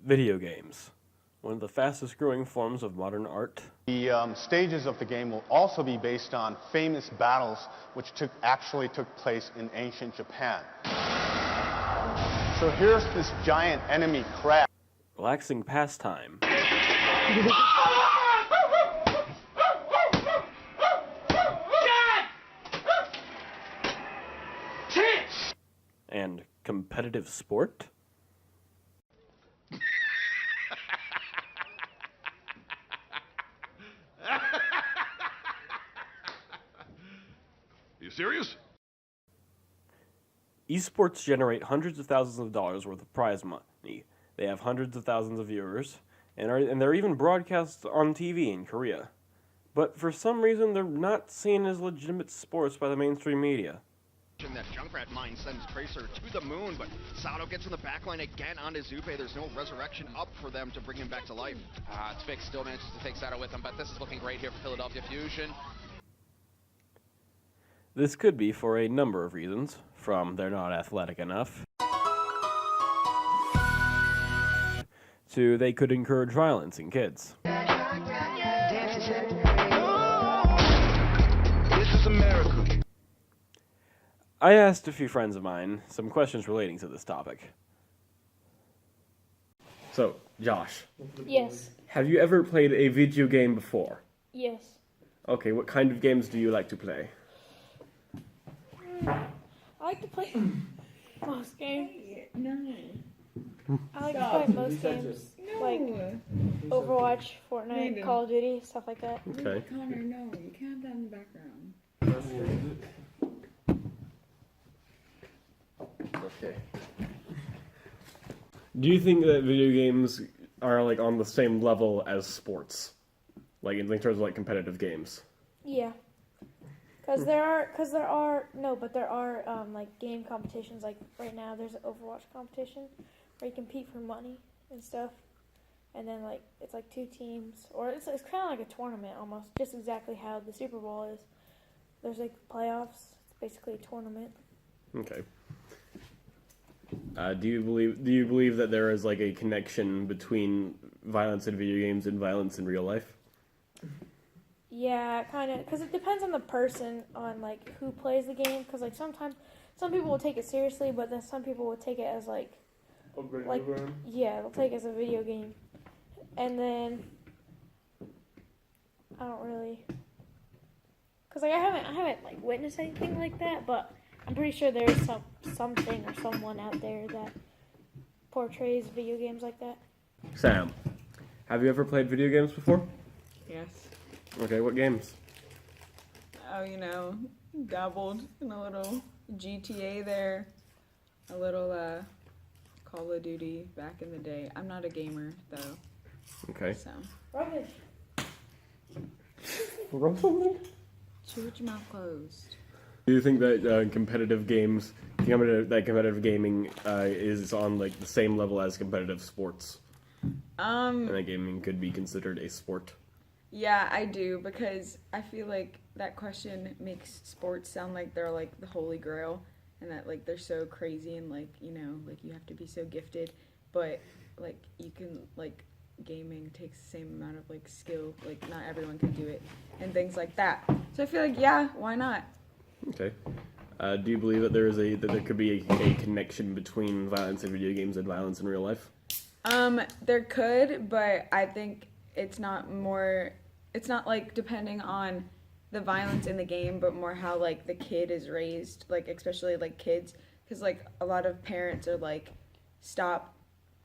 Video games, one of the fastest growing forms of modern art. The stages of the game will also be based on famous battles which actually took place in ancient Japan. So here's this giant enemy crab. Relaxing pastime. And competitive sport? You serious? Esports generate hundreds of thousands of dollars worth of prize money. They have hundreds of thousands of viewers, and they're even broadcast on TV in Korea. But for some reason, they're not seen as legitimate sports by the mainstream media. That Junkrat mine sends Tracer to the moon, but Sato gets in the backline again onto Zupe. There's no resurrection up for them to bring him back to life. Twix still manages to take Sato with him, but this is looking great here for Philadelphia Fusion. This could be for a number of reasons, from they're not athletic enough, to they could encourage violence in kids. This is America. I asked a few friends of mine some questions relating to this topic. So, Josh. Yes. Have you ever played a video game before? Yes. Okay, what kind of games do you like to play? I like to play most games. No. I like to play most games, like Overwatch, Fortnite, Call of Duty, stuff like that. Okay. Connor, no, you can't have that in the background. Okay. Do you think that video games are like on the same level as sports, like in terms of like competitive games? Yeah. There are like game competitions. Like right now, there's an Overwatch competition where you compete for money and stuff, and then like it's like two teams, or it's kind of like a tournament almost, just exactly how the Super Bowl is. There's like playoffs. It's basically a tournament. Okay. Do you believe that there is like a connection between violence in video games and violence in real life? Yeah, kind of, because it depends on the person, on like who plays the game. Because like sometimes some people will take it seriously, but then some people will take it as like yeah, they'll take it as a video game. And then I don't really, because like I haven't like witnessed anything like that, but I'm pretty sure there's something or someone out there that portrays video games like that. Sam, have you ever played video games before? Yes. Okay, what games? Oh, dabbled in a little GTA there, a little Call of Duty back in the day. I'm not a gamer though. Okay. So. Rubbish. Keep your mouth closed. Do you think that competitive gaming is on like the same level as competitive sports? And that gaming could be considered a sport? Yeah, I do, because I feel like that question makes sports sound like they're like the holy grail, and that like they're so crazy and like like you have to be so gifted, but like you can like gaming takes the same amount of like skill, like not everyone can do it and things like that. So I feel like yeah, why not? Okay. Do you believe that there could be a connection between violence in video games and violence in real life? There could, but I think it's not like depending on the violence in the game, but more how like the kid is raised, like especially like kids, because like a lot of parents are like, stop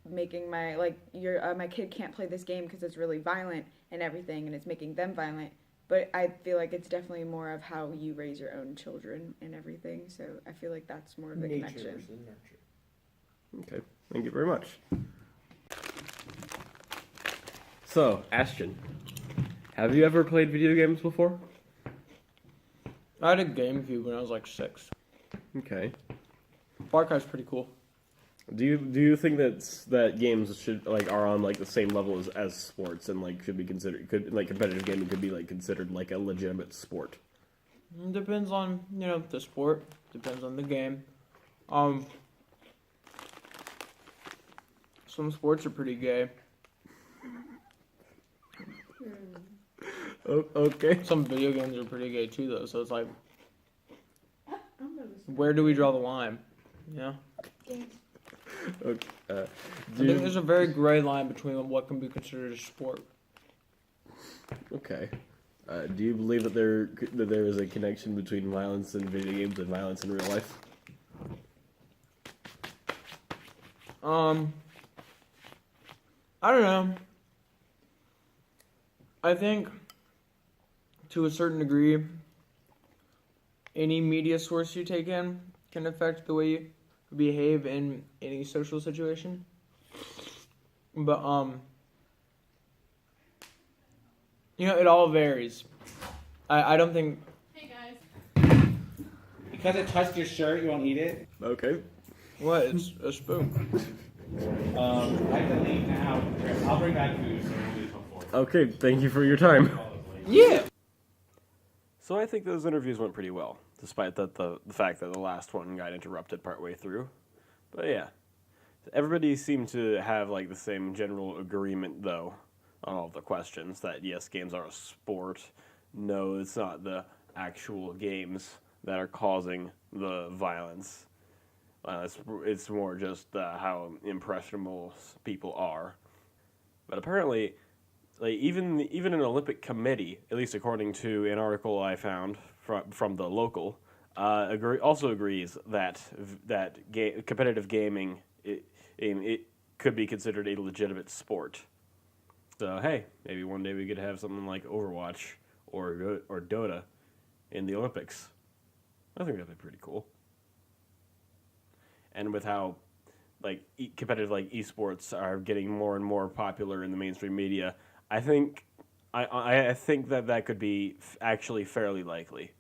making my kid can't play this game because it's really violent and everything, and it's making them violent. But I feel like it's definitely more of how you raise your own children and everything. So I feel like that's more of the connection. Okay, thank you very much. So, Ashton, have you ever played video games before? I had a GameCube when I was like 6. Okay. Far Cry's pretty cool. Do you think that games should are on like the same level as sports and like should be considered competitive gaming could be like considered like a legitimate sport? It depends on the sport. Depends on the game. Some sports are pretty gay. Okay. Some video games are pretty gay too, though. So it's like, where do we draw the line? Yeah. Okay. I think there's a very gray line between what can be considered a sport. Okay. Do you believe that there is a connection between violence in video games and violence in real life? I don't know. I think, to a certain degree, any media source you take in can affect the way you behave in any social situation. But, it all varies. I don't think... Hey guys. Because it touched your shirt, you won't eat it? Okay. What? It's a spoon. I have to leave now. I'll bring back food, so we'll leave before. Okay, thank you for your time. Yeah! So I think those interviews went pretty well, despite the fact that the last one got interrupted partway through. But yeah. Everybody seemed to have like the same general agreement, though, on all the questions, that yes, games are a sport. No, it's not the actual games that are causing the violence. It's more just how impressionable people are. But apparently, like even an Olympic committee, at least according to an article I found from the local, also agrees that competitive gaming it could be considered a legitimate sport. So hey, maybe one day we could have something like Overwatch or Dota in the Olympics. I think that'd be pretty cool. And with how competitive esports are getting more and more popular in the mainstream media, I think that could be actually fairly likely.